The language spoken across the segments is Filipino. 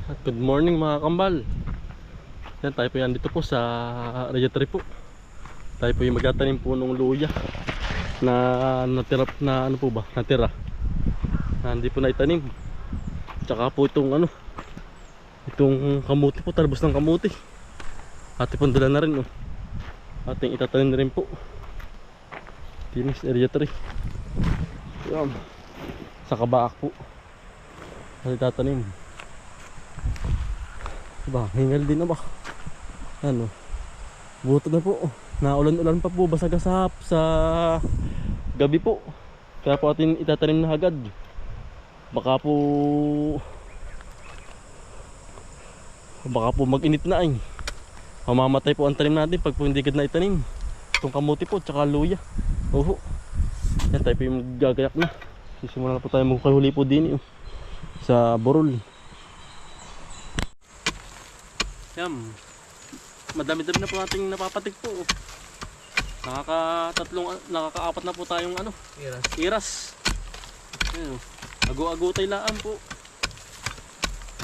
At good morning mga kambal. Yan, tayo po yan dito po sa radiatory po. Tayo po yung magtatanim po ng luya na natira na ano po ba? Natira. Na hindi po na itanim. Tsaka po itong itong kamuti po, talbos ng kamuti. Ate po dala na rin oh. Ating itatanim na rin po. Tinis radiatory. Yan. Sa kabaak po. At itatanim. Diba, hingal din na ba? Ano? Buto na po. Naulan-ulan pa po, basag-asap sa gabi po. Kaya po atin itatanim na agad. Baka po mag-init na ay. Mamamatay po ang tanim natin pag po hindi agad na itanim. Itong kamuti po, tsaka luya. Oho. Yan, tayo po yung gagayak na. Sisimulan na po tayo magkahuli po din sa borol. Yan. Madami-dami na po nating napapatik po. Nakaka-apat na po tayong iras. Ayun. Ago-agutay laan po.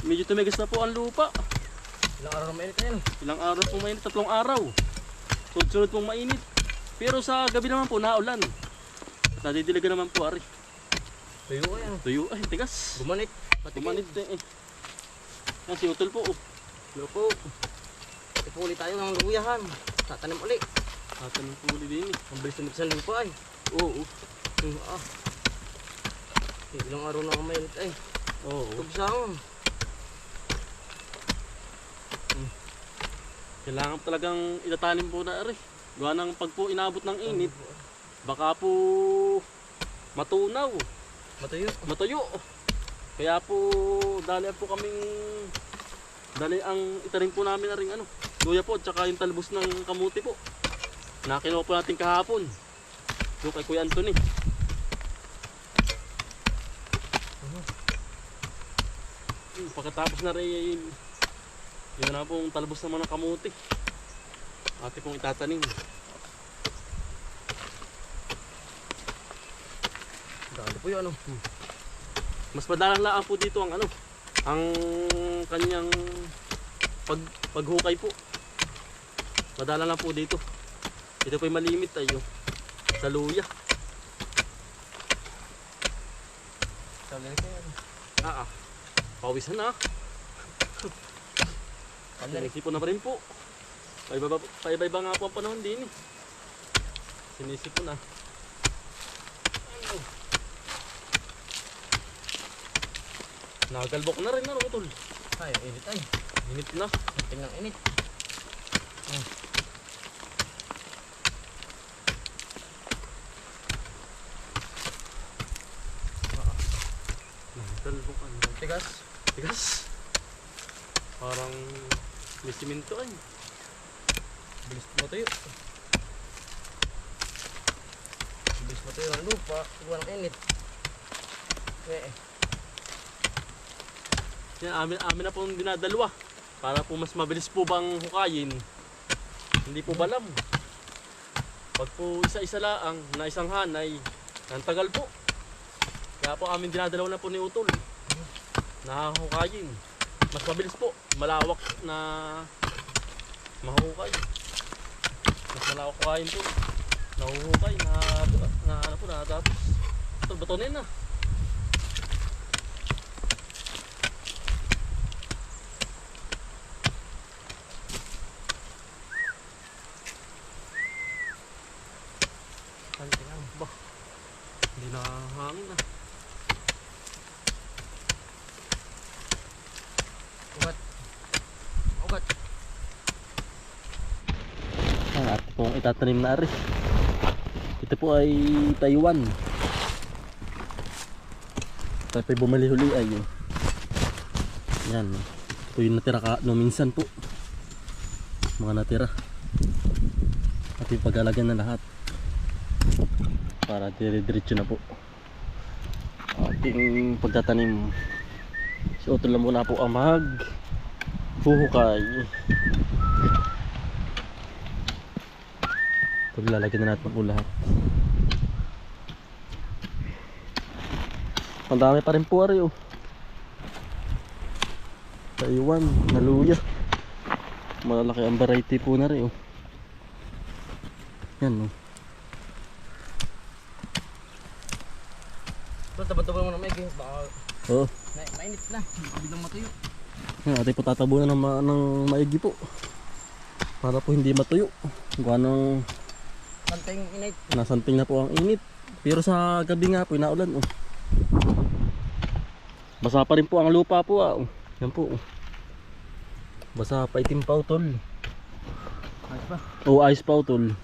Medyo tumigas na po ang lupa. Ilang araw na mainit yan? Ilang araw pong mainit, 3 araw. Sunod-sunod pong mainit. Pero sa gabi naman po naulan. Nadidilaga naman po ari. Tuyo yan. Tuyo ay tigas. Gumanit. Gumanit eh. Yan si Utol po. Hello po. Ipuli tayo ng luyahan. Tatanim uli. Tatanim po uli din eh. Ang bilis sa lupa ay. Oo. Ilang araw na ang mainit ay. Oo. Tubsang. Kailangan talagang itatanim po na ari. Gawa ng pag po inabot ng init, baka po matunaw. Matuyo. Kaya po dali ang itanim po namin na ring luya po, tsaka yung talbos ng kamuti po. Nakinuha po natin kahapon. Yung kay Kuya Anthony. Pagkatapos na rin yun na pong talbos naman ng kamuti. Ate pong itatanim. Dali po yun Mas madalang laan po dito ang ang kanyang paghukay po. Madalang lang po dito. Ito po yung malimit tayo sa luya. Dali ko yan. Pawisan na. Sinisipon na pa rin po. Paiba-iba nga po ang panahon din eh. Sinisipon na. Nagalbok na rin Utol. Ay, init ay. Init na. Tingnan init. Nagalbok ang tigas. Parang may simento ay. Bilis matuyo. Bilis matuyo ang lupa. Huwag ng init. Yan, amin na po dinadalwa. Para po mas mabilis po bang hukayin. Hindi po balam. Pag po isa-isa laang na isang hanay, ang tagal po. Kaya po amin dinadalaw na po ni Utol. Nahukayin. Mas mabilis po. Malawak na mahukay. Mas malawak hukayin po. Nahuhukay. Natapos. Utol, batonin na. Bah, hindi na hangin na. Ugat. At pong itatanim na rin. Ito po ay Taiwan. Tayo po'y bumali-huli ay yan. Ito yung natira minsan po. Mga natira. At yung pag-alagyan na lahat. Para dire-diretso na po ating pagtatanim. Si Utol lang muna po ang huhukay. Ito lalagyan na natin po lahat. Ang dami pa rin po ari oh. Taiwan na luya. Malalaki ang variety po na rin oh. Yan oh. Basta tabad-tabad mo na may gihit. Baka Oh. mainit na. Biglang matuyo. Yan, ating po tatabunan ng maigi po. Para po hindi matuyo. Kung anong Santing init. nasanting na po ang init. Pero sa gabi nga po, inaulan oh. Basa pa rin po ang lupa po ah. Oh. Yan po oh. Basa pa, itim pa utol. Ayos pa. O ice pa utol.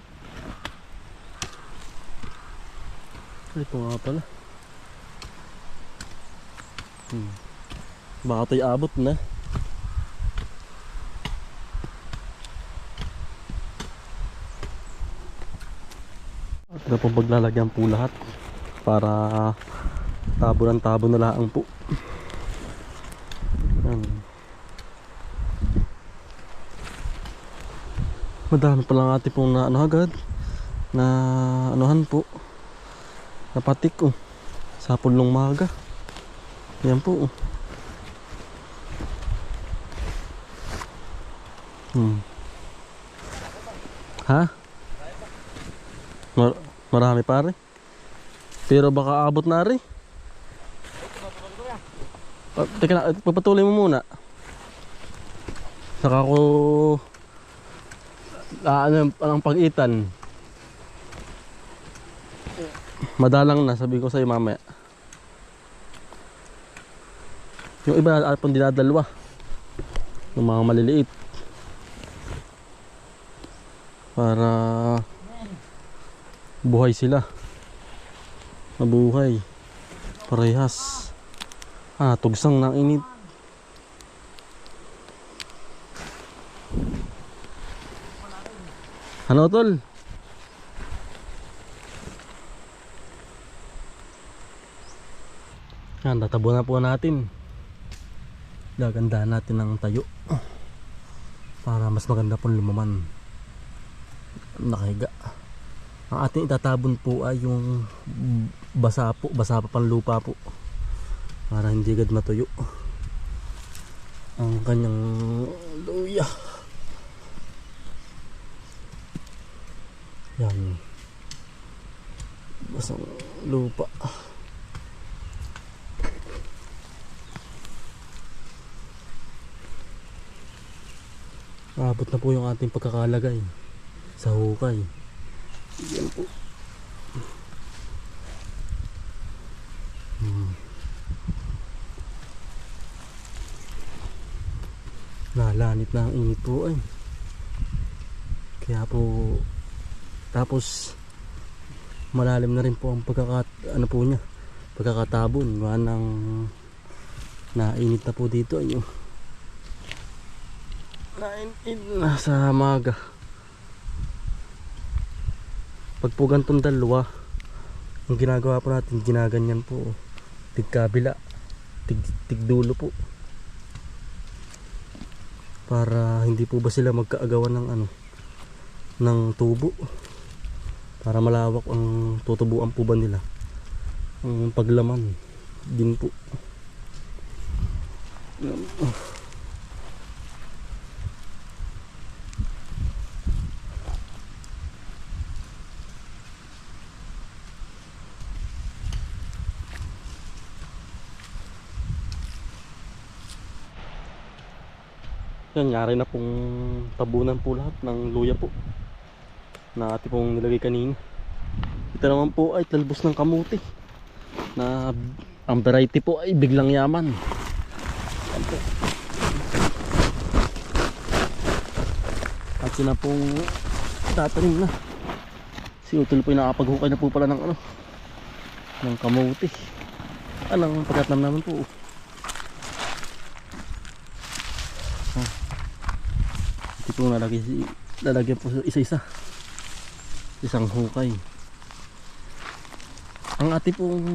Ay po nga pala. Baka tayo abot na. At na pong paglalagyan po lahat para tabo na lang po. Yan. Madami pa lang ate pong na ano agad na anuhan po, napatik oh sa pulong maga. Yan po oh. Ha? Marami pare. Pero baka abot na rin. Teka na, papatuloy mo muna. Saka ko ang pag-itan. Madalang na, sabi ko sa'yo mamaya. Yung iba pong dinadalwa. Yung mga maliliit. Para buhay sila. Mabuhay. Parehas. Tugsang ng init. Ano tol? Yan, tatabo na po natin. Gagandahan natin ng tayo para mas maganda pong lumaman. Nakahiga. Ang ating itatabon po ay yung basa po, basa pa pang lupa po para hindi agad matuyo ang kanyang luya. Yan, basang lupa. Abot na po yung ating pagkakalagay sa hukay. Yan po. Nalanit na ang init po ay. Kaya po tapos malalim na rin po ang ano po niya, pagkakatabon. Wanang nainit na po dito ay. Nainit na sa maga. Pag po gantong dalawa, ang ginagawa po natin, ginaganyan po, tig kabila, tig dulo po, para hindi po ba sila magkaagawan ng ano, ng tubo, para malawak ang tutubuan po ba nila, ang paglaman din po. Yan, nyari na pong tabunan po lahat ng luya po na ating pong nilagay kanina. Ito naman po ay talbos ng kamuti na ang variety po ay biglang yaman. Yan po. At sina pong tatanim na. Si Utol po ay nakapaghukay na po pala ng ano, ng kamuti. Anong pagkatnam naman po. Ito lalagyan po isa-isa, isang hukay. Ang ating pong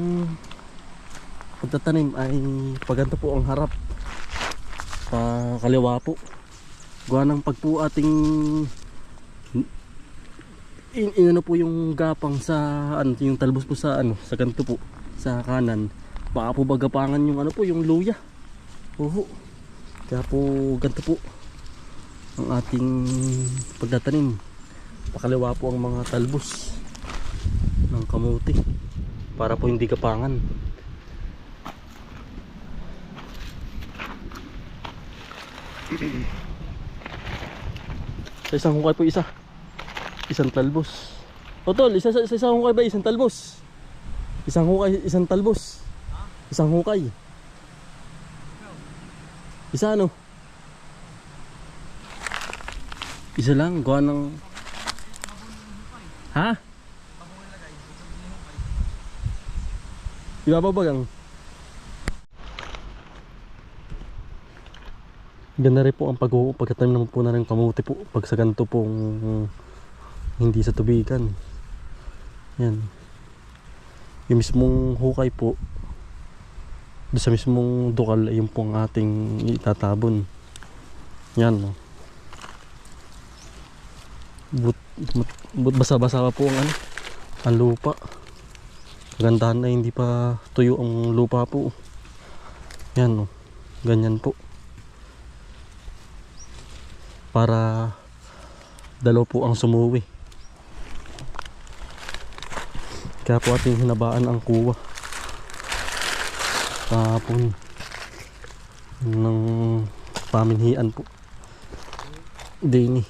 pagtatanim ay paganto po ang harap, pa kaliwa po. Gawa ng pag po ating inano po yung gapang sa ano, yung talbos po sa ano, sa ganto po sa kanan, baka po bagapangan yung ano po, yung luya. Kaya po ganito po ang ating pagtatanim. Pakaliwa po ang mga talbos ng kamuti para po hindi kapangan. Sa isang hukay po isang talbos. O tol, sa isang hukay ba isang talbos? Isang hukay, isang talbos. Isang hukay. Isa ano? Isa lang, gawa ng... Ha? Ibababagang. Ganda rin po ang pagkatanim naman po na rin kamuti po pag sa ganito pong hindi sa tubigan. Yan. Yung mismong hukay po, doon sa mismong dukal, yun po ang ating itatabon. Yan, no. Basa-basa pa po ang lupa. Kagandahan na hindi pa tuyo ang lupa po. Yan, no. Ganyan po. Para dalaw po ang sumuwi. Kaya po ating hinabaan ang kuwa kahapon ng paminhian po. Dini.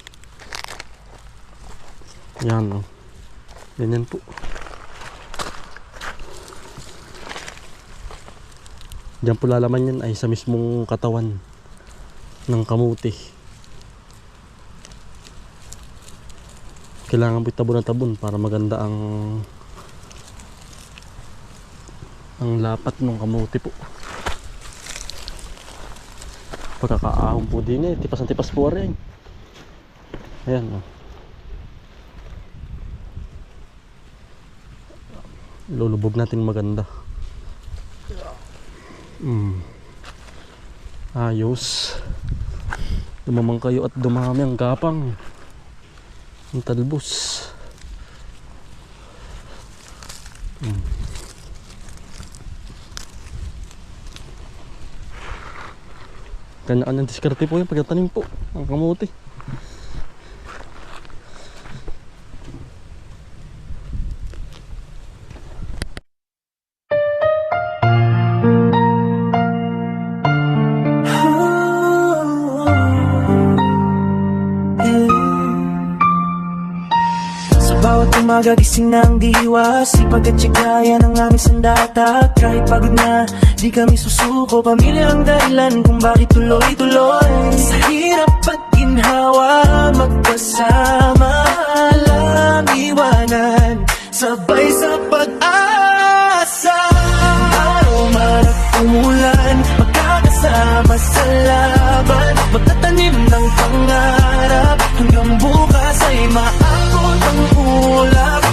Yan, no. Ganyan po. Diyan po lalaman yan ay sa mismong katawan ng kamuti. Kailangan po tabon na tabon para maganda ang lapat ng kamuti po. Pagkakaahon po din tipas na tipas po rin. Ayan, no. Lulubog natin maganda. Ayos. Dumamang kayo at dumami ang gapang. Ang talbos. Kanya-kanyang diskarte po yung pagkatanim po ang kamuti. Magagising ng diwa, sipag at tsigaya ng aming sandata. Kahit pagod na, di kami susuko. Pamilya ang dahilan kung bakit tuloy-tuloy. Sa hirap at ginhawa, magkasama lang iwanan. Sabay sa pag-asa, araw man at umulan, magkakasama sa laban. Magtatanim ng pangarap, hanggang bukas ay maabot ang ulap.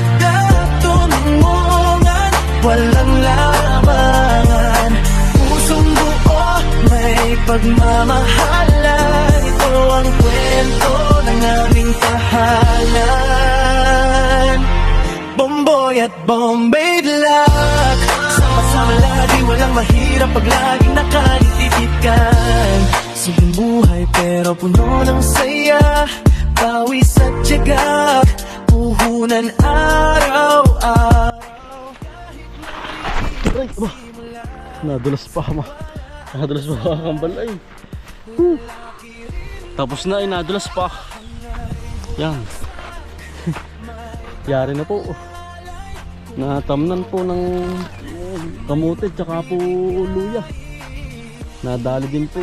Tumungan, walang labangan. Pusong buo, may pagmamahalan. Ito ang kwento ng aming tahanan. Bomboy at Bombay Black, sama-sama lagi, walang mahirap pag laging nakalitipikan. Simpleng buhay pero puno ng saya, pawis at tiyaga, puhunan araw-araw. Ay, aba. Nadulas pa ang kambal ay. Tapos na ay nadulas pa. Yan. Yari na po. Natamnan po ng kamuti tsaka po luya. Nadali din po.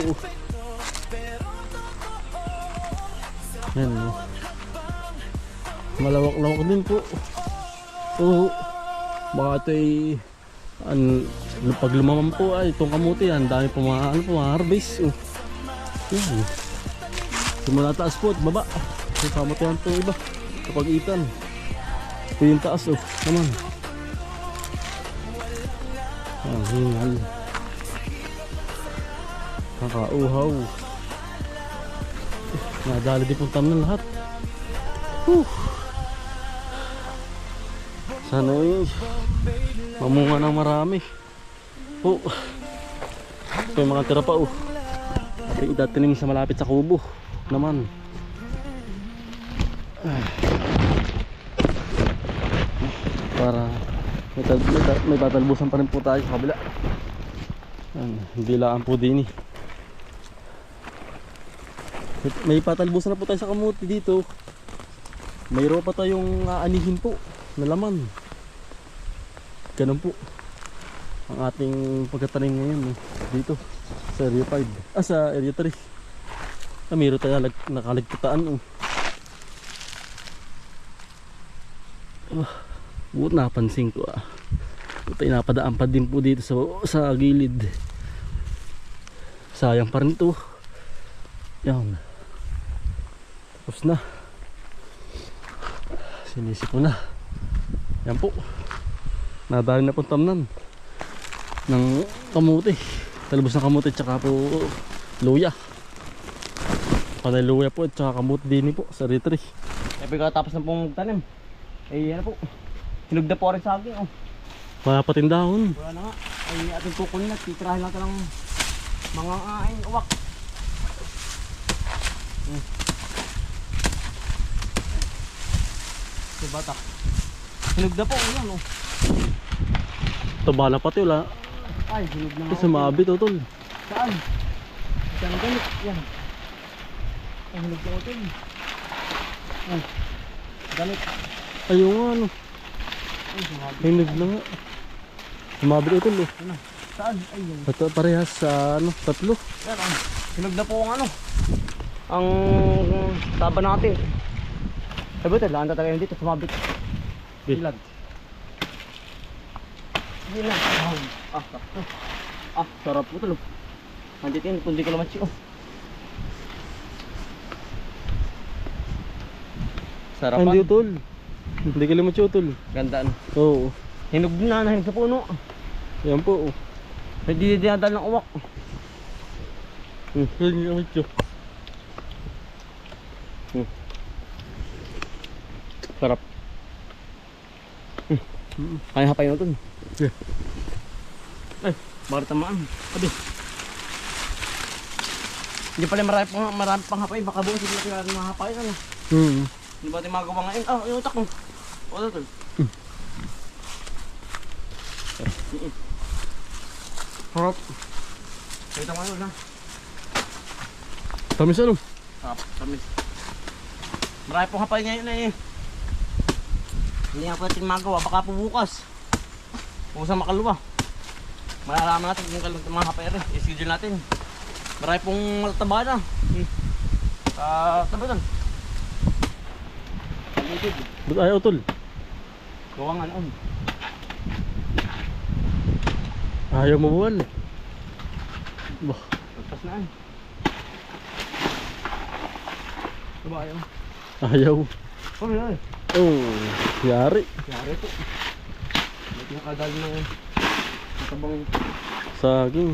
Yan. Malawak-lawak din po. Baka ito ay pag lumaman po ay itong kamuti yan, dami po mga harvest. Yan. Simula taas po at baba. Kamutihan po iba kapag itan. Ito yung taas naman. Ang hingal. Kakauhaw. Nadali din pong tamnan lahat. Sana mamunga ng marami. Ito yung mga tira pa. Ay, itatanim sa malapit sa kubo naman. Para may tatalbusan pa rin po tayo sa kabila. Yan, hindi laan po din eh. May patalbusan na po tayo sa kamuti dito. Mayroon pa tayong aanihin po na laman. Ganun po ang ating pagkatanim ngayon dito sa area 5. Sa area 3. Mayroon tayo nakalagkitaan. Buot napansin ko tayo napadaan pa din po dito sa gilid. Sayang pa rin ito. Yan. Tapos na. Sinisip ko na. Yan po. Nadali na po tamnan ng kamuti. Talbos ng kamuti tsaka po luya. Panay luya po at tsaka kamuti din po sa retry. Eh pagkatapos na pong tanim. Eh yan na po. Hinog na po rin sa akin. Wala pa tindahon. Wala na nga. Ay ating kukunin at titirahin natin ng mga uwak. Si Batak. Hinog na po. Yan Tabala pati wala. Ay hinog na nga. Kasi mabit tol. Saan? Saan ganit? Yan. Ay hinog na ito. Ay. Ganit. Ayun nga Ay sumabit. hinog na nga. Mabit tol Ano? Saan? Ay yun. Ito parehas sa tatlo. Yan hinog na po ang ang taba natin. Sabi ito, laan tatagay dito, sumabit. Bilag. Bilag. Sarap po ito. Nandito yun, kundi ko naman siya. Sarapan. Hindi tol. Hindi ka limot tol. Gandaan. Oo. Hinog na, nahinog sa puno. Yan po. Hindi dinadal ng uwak. Yan yung ito. Sarap. Kaya hapay mo ito. Yeah. Ay, bakit tamaan? Abi. Hindi pala marami pang hapay. Baka buong sigla kaya mga hapay. Hindi ba tayo magawa ngayon? Yung utak mo. Wala ito. Sarap. Kita mo yun ha. Tamis ano? Sarap. Tamis. Marami pong hapay ngayon eh. Hindi nga po natin magawa. Baka po bukas. Kung sa makaluwa. Malalaman natin kung kailan mga hapay rin. I-schedule natin. Marami pong malataba na. Tabi doon. Ba't ayaw tol? Gawa nga noon. Ayaw mo buwan. Bah. Pagpas na eh. Diba ayaw? Ayaw. Oh, yun. Oh. Yari. Yari po. May tinakadal ng matabang Saging.